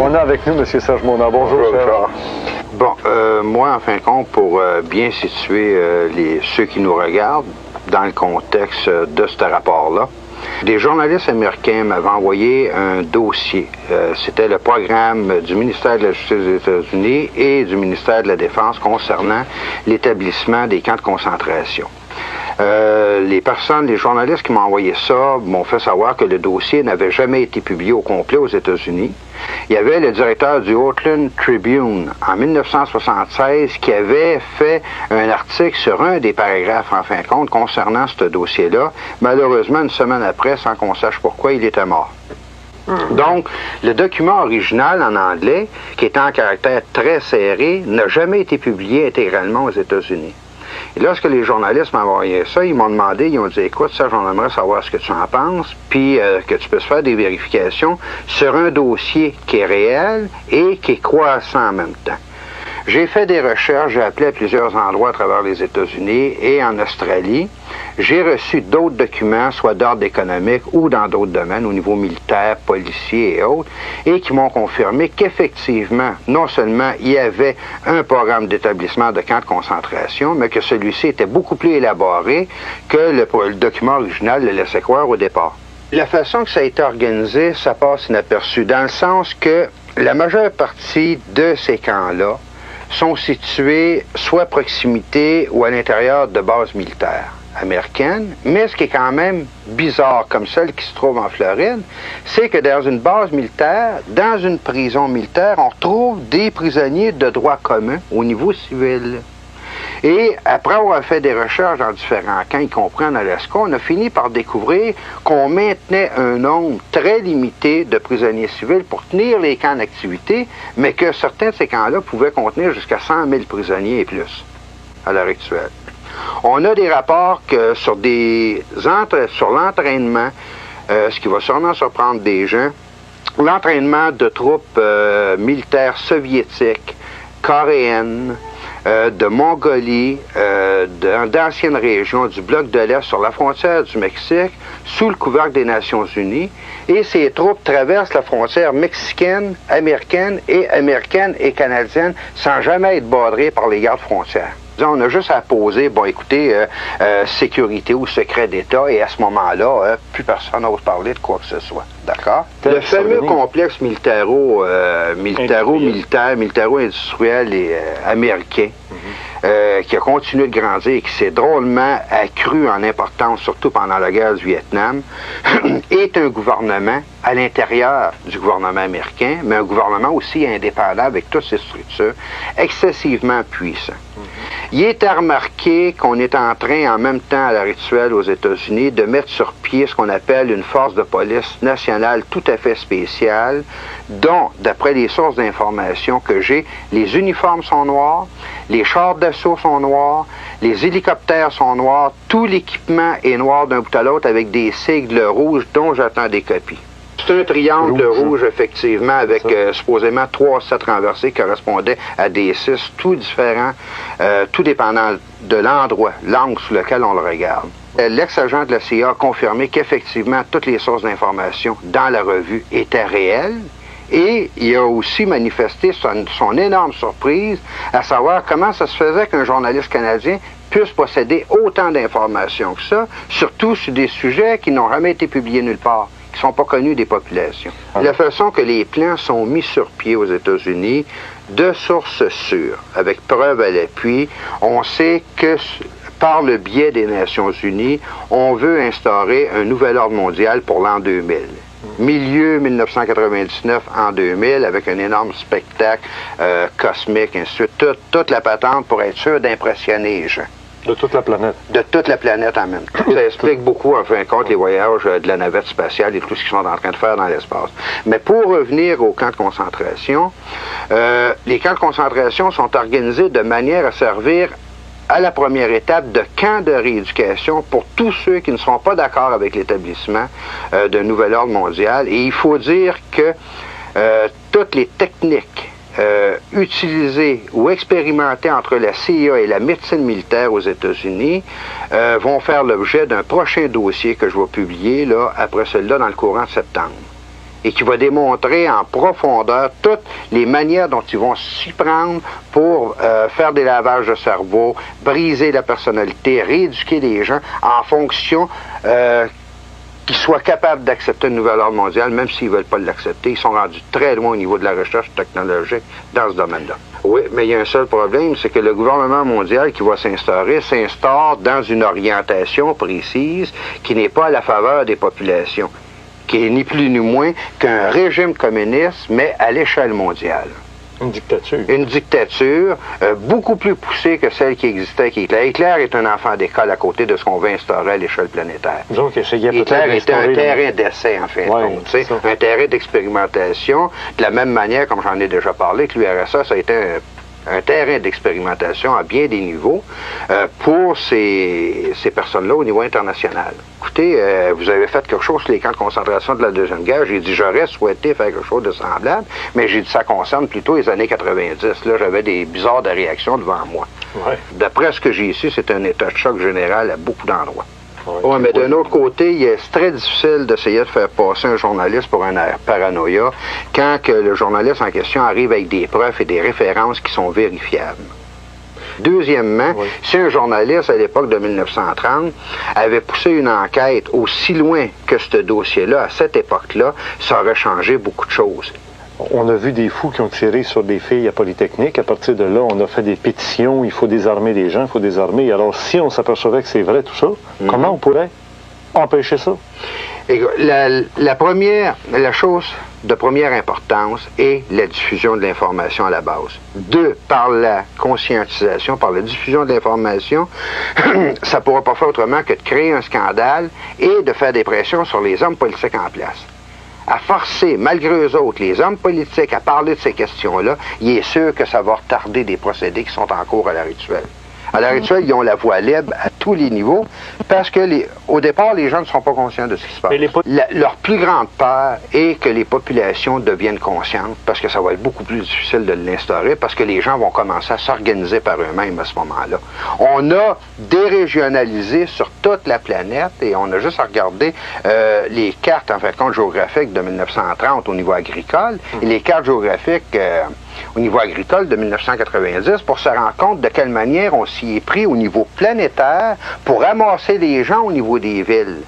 On a avec nous M. Serge Monod. Bonjour, Serge. Bon, moi, en fin de compte, pour bien situer ceux qui nous regardent dans le contexte de ce rapport-là, des journalistes américains m'avaient envoyé un dossier. C'était le programme du ministère de la Justice des États-Unis et du ministère de la Défense concernant l'établissement des camps de concentration. Les journalistes qui m'ont envoyé ça m'ont fait savoir que le dossier n'avait jamais été publié au complet aux États-Unis. Il y avait le directeur du Oakland Tribune en 1976 qui avait fait un article sur un des paragraphes, en fin de compte, concernant ce dossier-là. Malheureusement, une semaine après, sans qu'on sache pourquoi, il était mort. Donc, le document original en anglais, qui était en caractère très serré, n'a jamais été publié intégralement aux États-Unis. Et lorsque les journalistes m'ont envoyé ça, ils m'ont demandé, ils ont dit, écoute, ça, j'en aimerais savoir ce que tu en penses, puis que tu puisses faire des vérifications sur un dossier qui est réel et qui est croissant en même temps. J'ai fait des recherches, j'ai appelé à plusieurs endroits à travers les États-Unis et en Australie. J'ai reçu d'autres documents, soit d'ordre économique ou dans d'autres domaines, au niveau militaire, policier et autres, et qui m'ont confirmé qu'effectivement, non seulement il y avait un programme d'établissement de camps de concentration, mais que celui-ci était beaucoup plus élaboré que le document original le laissait croire au départ. La façon que ça a été organisé, ça passe inaperçu, dans le sens que la majeure partie de ces camps-là sont situés soit à proximité ou à l'intérieur de bases militaires américaines, mais ce qui est quand même bizarre, comme celle qui se trouve en Floride, c'est que dans une base militaire, dans une prison militaire, on retrouve des prisonniers de droit commun au niveau civil. Et après avoir fait des recherches dans différents camps, y compris en Alaska, on a fini par découvrir qu'on maintenait un nombre très limité de prisonniers civils pour tenir les camps en activité, mais que certains de ces camps-là pouvaient contenir jusqu'à 100 000 prisonniers et plus à l'heure actuelle. On a des rapports que sur l'entraînement, ce qui va sûrement surprendre des gens, l'entraînement de troupes militaires soviétiques, coréennes, de Mongolie, d'anciennes régions du bloc de l'Est sur la frontière du Mexique, sous le couvercle des Nations Unies, et ces troupes traversent la frontière mexicaine, américaine et canadienne sans jamais être badrées par les gardes frontières. On a juste à poser, bon écoutez, sécurité ou secret d'État, et à ce moment-là, plus personne n'ose parler de quoi que ce soit. D'accord? Le fameux complexe militaro-industriel et américain, qui a continué de grandir et qui s'est drôlement accru en importance, surtout pendant la guerre du Vietnam, est un gouvernement à l'intérieur du gouvernement américain, mais un gouvernement aussi indépendant avec toutes ses structures, excessivement puissant. Il est à remarquer qu'on est en train, en même temps à l'heure actuelle aux États-Unis, de mettre sur pied ce qu'on appelle une force de police nationale tout à fait spéciale, dont, d'après les sources d'information que j'ai, les uniformes sont noirs, les chars d'assaut sont noirs, les hélicoptères sont noirs, tout l'équipement est noir d'un bout à l'autre avec des sigles rouges dont j'attends des copies. C'est un triangle rouge, effectivement, avec supposément 3 sets renversés qui correspondaient à des 6, tout différents, tout dépendant de l'endroit, l'angle sur lequel on le regarde. L'ex-agent de la CIA a confirmé qu'effectivement, toutes les sources d'information dans la revue étaient réelles. Et il a aussi manifesté son énorme surprise à savoir comment ça se faisait qu'un journaliste canadien puisse posséder autant d'informations que ça, surtout sur des sujets qui n'ont jamais été publiés nulle part, qui ne sont pas connus des populations. La façon que les plans sont mis sur pied aux États-Unis, de sources sûres, avec preuve à l'appui, on sait que par le biais des Nations Unies, on veut instaurer un nouvel ordre mondial pour l'an 2000. Milieu 1999 en 2000, avec un énorme spectacle cosmique, ainsi de suite, toute la patente pour être sûr d'impressionner les gens. De toute la planète. De toute la planète en même temps. Ça explique beaucoup, en fin de compte, les voyages de la navette spatiale et tout ce qu'ils sont en train de faire dans l'espace. Mais pour revenir aux camps de concentration, les camps de concentration sont organisés de manière à servir à la première étape de camps de rééducation pour tous ceux qui ne seront pas d'accord avec l'établissement d'un nouvel ordre mondial. Et il faut dire que toutes les techniques utilisées ou expérimentées entre la CIA et la médecine militaire aux États-Unis vont faire l'objet d'un prochain dossier que je vais publier là, après celui-là dans le courant de septembre. et qui va démontrer en profondeur toutes les manières dont ils vont s'y prendre pour faire des lavages de cerveau, briser la personnalité, rééduquer les gens en fonction qu'ils soient capables d'accepter une nouvelle ordre mondiale, même s'ils ne veulent pas l'accepter. Ils sont rendus très loin au niveau de la recherche technologique dans ce domaine-là. Oui, mais il y a un seul problème, c'est que le gouvernement mondial qui va s'instaurer s'instaure dans une orientation précise qui n'est pas à la faveur des populations, qui est ni plus ni moins qu'un régime communiste, mais à l'échelle mondiale. Une dictature. Une dictature beaucoup plus poussée que celle qui existait avec Hitler. Hitler est un enfant d'école à côté de ce qu'on veut instaurer à l'échelle planétaire. Donc, Hitler était un terrain d'essai, en fait. Ouais, donc, un terrain d'expérimentation, de la même manière, comme j'en ai déjà parlé, que l'URSS, ça a été un terrain d'expérimentation à bien des niveaux pour ces personnes-là au niveau international. Écoutez, vous avez fait quelque chose sur les camps de concentration de la Deuxième Guerre. J'ai dit, j'aurais souhaité faire quelque chose de semblable, mais j'ai dit, ça concerne plutôt les années 90. Là, j'avais des bizarres de réactions devant moi. Ouais. D'après ce que j'ai ici, c'est un état de choc général à beaucoup d'endroits. Ouais, mais d'un autre côté, c'est très difficile d'essayer de faire passer un journaliste pour un paranoïa quand que le journaliste en question arrive avec des preuves et des références qui sont vérifiables. Deuxièmement, si un journaliste à l'époque de 1930 avait poussé une enquête aussi loin que ce dossier-là, à cette époque-là, ça aurait changé beaucoup de choses. On a vu des fous qui ont tiré sur des filles à Polytechnique. À partir de là, on a fait des pétitions. Il faut désarmer les gens, il faut désarmer. Alors, si on s'apercevait que c'est vrai tout ça, comment on pourrait empêcher ça? La chose de première importance est la diffusion de l'information à la base. Deux, par la conscientisation, par la diffusion de l'information, ça ne pourra pas faire autrement que de créer un scandale et de faire des pressions sur les hommes politiques en place. À forcer, malgré eux autres, les hommes politiques à parler de ces questions-là, il est sûr que ça va retarder des procédés qui sont en cours à l'heure actuelle. À l'heure actuelle, ils ont la voie libre à tous les niveaux parce que, au départ, les gens ne sont pas conscients de ce qui se passe. Leur plus grande peur est que les populations deviennent conscientes parce que ça va être beaucoup plus difficile de l'instaurer parce que les gens vont commencer à s'organiser par eux-mêmes à ce moment-là. On a dérégionalisé sur toute la planète et on a juste à regarder les cartes, en fait, compte géographiques de 1930 au niveau agricole et les cartes géographiques au niveau agricole de 1990 pour se rendre compte de quelle manière on s'y est pris au niveau planétaire pour ramasser les gens au niveau des villes.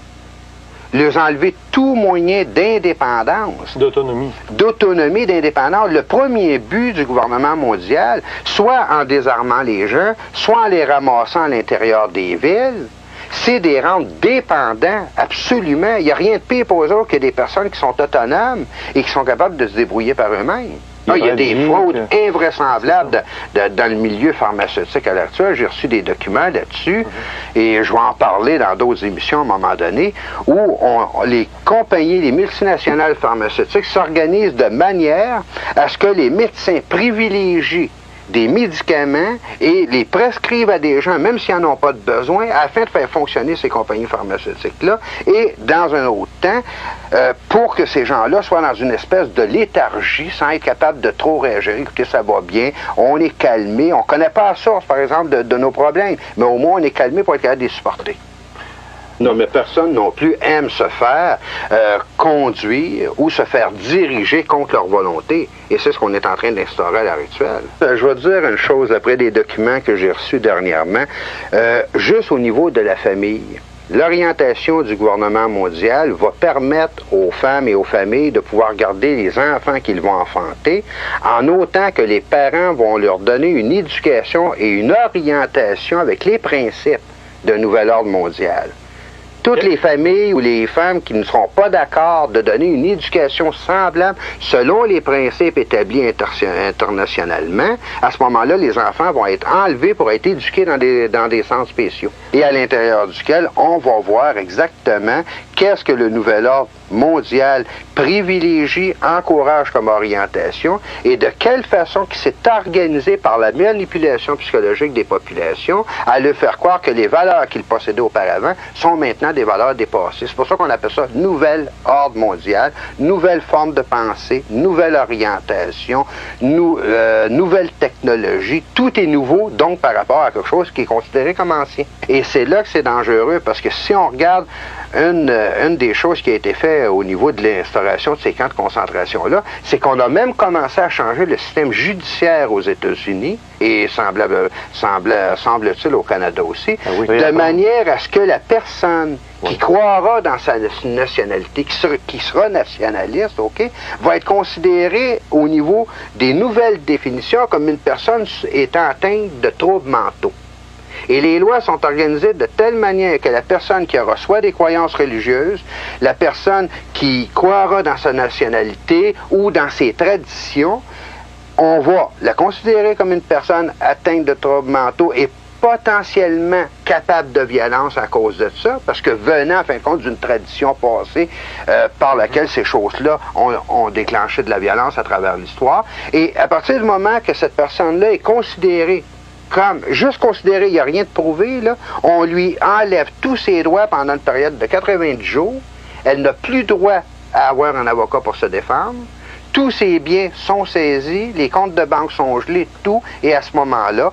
Leur enlever tout moyen d'indépendance. D'autonomie, d'indépendance. Le premier but du gouvernement mondial, soit en désarmant les gens, soit en les ramassant à l'intérieur des villes, c'est de les rendre dépendants, absolument. Il n'y a rien de pire pour eux autres que des personnes qui sont autonomes et qui sont capables de se débrouiller par eux-mêmes. Il y a des fraudes invraisemblables dans le milieu pharmaceutique à l'heure actuelle. J'ai reçu des documents là-dessus et je vais en parler dans d'autres émissions à un moment donné où les compagnies, les multinationales pharmaceutiques s'organisent de manière à ce que les médecins privilégient des médicaments et les prescrivent à des gens, même s'ils n'en ont pas de besoin, afin de faire fonctionner ces compagnies pharmaceutiques-là et, dans un autre temps, pour que ces gens-là soient dans une espèce de léthargie sans être capables de trop réagir. Écoutez, ça va bien, on est calmé, on ne connaît pas la source, par exemple, de nos problèmes, mais au moins on est calmé pour être capable de les supporter. Non, mais personne non plus aime se faire conduire ou se faire diriger contre leur volonté. Et c'est ce qu'on est en train d'instaurer à l'heure actuelle. Je vais dire une chose après des documents que j'ai reçus dernièrement. Juste au niveau de la famille, l'orientation du gouvernement mondial va permettre aux femmes et aux familles de pouvoir garder les enfants qu'ils vont enfanter, en autant que les parents vont leur donner une éducation et une orientation avec les principes d'un nouvel ordre mondial. Toutes les familles ou les femmes qui ne seront pas d'accord de donner une éducation semblable selon les principes établis internationalement, à ce moment-là, les enfants vont être enlevés pour être éduqués dans des centres spéciaux. Et à l'intérieur duquel, on va voir exactement qu'est-ce que le nouvel ordre mondial privilégie, encourage comme orientation et de quelle façon qui s'est organisé par la manipulation psychologique des populations à leur faire croire que les valeurs qu'ils possédaient auparavant sont maintenant des valeurs dépassées. C'est pour ça qu'on appelle ça nouvel ordre mondial, nouvelle forme de pensée, nouvelle orientation, nouvelle technologie. Tout est nouveau, donc, par rapport à quelque chose qui est considéré comme ancien. Et c'est là que c'est dangereux, parce que si on regarde une des choses qui a été faite au niveau de l'instauration de ces camps de concentration-là, c'est qu'on a même commencé à changer le système judiciaire aux États-Unis, et semble-t-il au Canada aussi, de manière à ce que la personne qui croira dans sa nationalité, qui sera nationaliste, va être considérée au niveau des nouvelles définitions comme une personne étant atteinte de troubles mentaux. Et les lois sont organisées de telle manière que la personne qui aura soit des croyances religieuses, la personne qui croira dans sa nationalité ou dans ses traditions, on va la considérer comme une personne atteinte de troubles mentaux et potentiellement capable de violence à cause de ça, parce que venant, en fin de compte, d'une tradition passée par laquelle ces choses-là ont déclenché de la violence à travers l'histoire. Et à partir du moment que cette personne-là est considérée comme, juste considérée, il n'y a rien de prouvé, là, on lui enlève tous ses droits pendant une période de 90 jours. Elle n'a plus droit à avoir un avocat pour se défendre. Tous ses biens sont saisis, les comptes de banque sont gelés, tout, et à ce moment-là,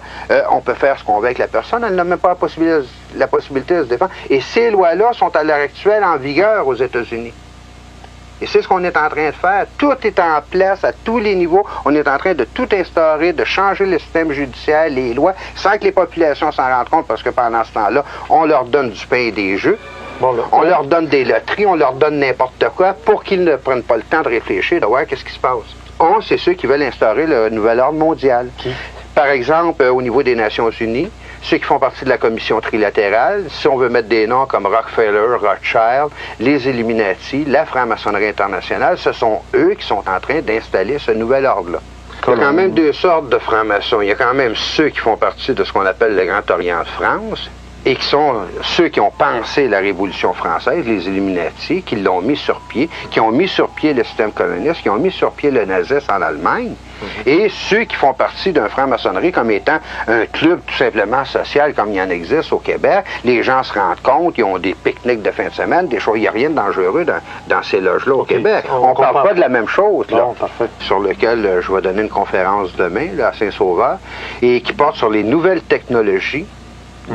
on peut faire ce qu'on veut avec la personne, elle n'a même pas la possibilité de se défendre. Et ces lois-là sont à l'heure actuelle en vigueur aux États-Unis. Et c'est ce qu'on est en train de faire. Tout est en place à tous les niveaux. On est en train de tout instaurer, de changer le système judiciaire, les lois, sans que les populations s'en rendent compte, parce que pendant ce temps-là, on leur donne du pain et des jeux. On leur donne des loteries, on leur donne n'importe quoi pour qu'ils ne prennent pas le temps de réfléchir, de voir qu'est-ce qui se passe. C'est ceux qui veulent instaurer le nouvel ordre mondial. Par exemple, au niveau des Nations Unies, ceux qui font partie de la commission trilatérale, si on veut mettre des noms comme Rockefeller, Rothschild, les Illuminati, la franc-maçonnerie internationale, ce sont eux qui sont en train d'installer ce nouvel ordre-là. Il y a quand même deux sortes de francs-maçons. Il y a quand même ceux qui font partie de ce qu'on appelle le Grand Orient de France, et qui sont ceux qui ont pensé la Révolution française, les Illuminati, qui l'ont mis sur pied, qui ont mis sur pied le système communiste, qui ont mis sur pied le nazisme en Allemagne, et ceux qui font partie d'un franc-maçonnerie comme étant un club tout simplement social comme il y en existe au Québec. Les gens se rendent compte, ils ont des pique-niques de fin de semaine, des choses, il n'y a rien de dangereux dans ces loges-là au Québec. On ne parle pas de la même chose, là, sur lequel je vais donner une conférence demain là, à Saint-Sauveur, et qui porte sur les nouvelles technologies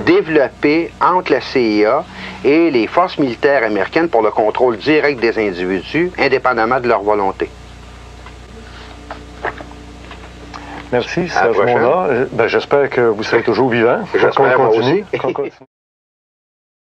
développées entre la CIA et les forces militaires américaines pour le contrôle direct des individus, indépendamment de leur volonté. Merci, Serge Monard. J'espère que vous serez toujours vivant. J'espère moi aussi.